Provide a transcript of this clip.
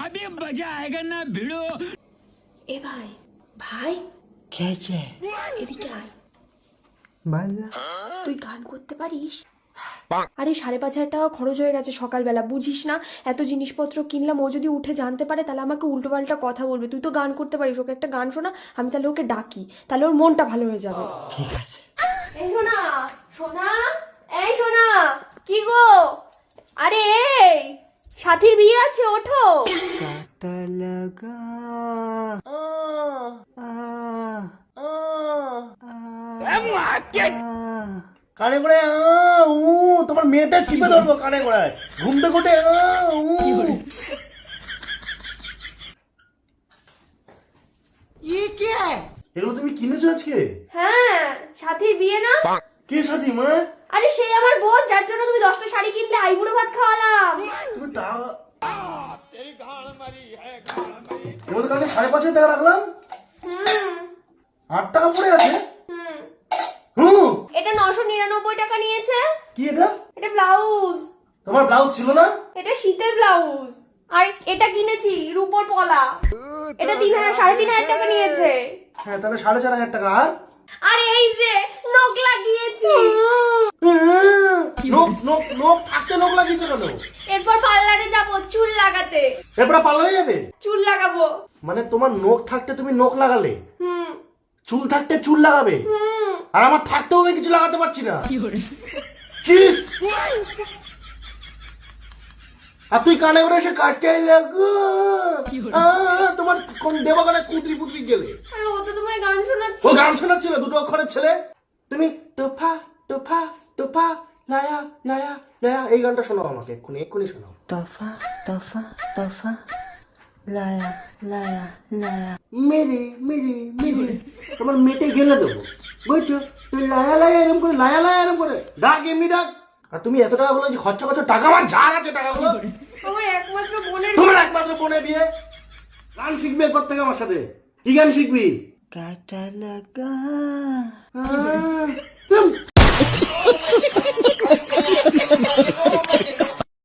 अभी मजा आएगा ना भिड़ो। এ ভাই ভাই খেয়েছে এদিকে আয়। বললা তুই গান করতে পারিস? আরে 5,500 টাকা খরচ হয়ে গেছে সকালবেলা, বুঝিস না? এত জিনিসপত্র কিনলাম, ও যদি উঠে জানতে পারে তাহলে আমাকে উল্টোপাল্টা কথা বলবে। তুই তো গান করতে পারিস, ওকে একটা গান শোনা, আমি তাহলে ওকে ডাকি, তাহলে ওর মনটা ভালো হয়ে যাবে। ঠিক আছে। এই শোনা শোনা, এই শোনা, কি গো? আরে এই সাথীর বিয়ে আছে, ওঠো। কাটা লাগা কানে করে তোমার মেয়েটা চিপে ধরবো কানে করে ঘুম থেকে উঠে এগুলো তুমি কিনেছো আজকে? হ্যাঁ, সাথীর বিয়ে না? কে সাথী মা? আরে সেই আমার বোন, যার জন্য তুমি 10টা শাড়ি কিনলে, আইবুড়ো ভাত খাওয়ালাম। তুমি টাকা তোমাদের কাছে 5,500 টাকা রাখলাম, 8 টাকা পড়ে আছে। এটা 999 টাকা নিয়েছে। কি এটা? এটা ব্লাউজ। তোমার ব্লাউজ ছিল না? এটা শীতের ব্লাউজ। আর এটা কিনেছি রূপোর পলা, এটা 3,500 টাকা নিয়েছে। হ্যাঁ, তাহলে 4,500 টাকা। আর এই যে নখ লাগিয়েছি। নখ থাকতে নখ লাগিয়েছো কেন? এরপর পার্লারে যাব চুল লাগাতে। এরপর পার্লারে যাবে? চুল লাগাবো। মানে তোমার নখ থাকতে তুমি নখ লাগালে, চুল থাকতে চুল লাগাবে, আর আমার থাকতেও আমি কিছু লাগাতে পারছি না। আর তুই কানে করে এসে কাটতে লাগো, তোমার কোন দেবাগানে কুতরি পুতরি গেলে? আরে ও তো তোমায় গান শোনাচ্ছে। ও গান শোনাচ্ছিল, দুটো অক্ষরের ছেলে। তুমি তোফা তোফা তোফা লায়া লায়া লায়া, এই গানটা শোনাও আমাকে, এক্ষুনি এক্ষুনি শোনাও। তফা তফা তফা লায়া লায়া লায়া মেরে মেরে মেরে তোমার মেটে গেলে দেবো, বুঝছো? তুই লায়া লায়া এরম করে, লায়া লায়া এরম করে ডাক, এমনি ডাক। আর তুমি এত টাকা বলো যে খরচা করছো, টাকা আমার ঝাড় আছে টাকাগুলো। আমার একমাত্র বোনের। তোমার একমাত্র বোনের বিয়ে, গান শিখবি এরপর থেকে আমার সাথে। কি গান শিখবি? কাটা লাগা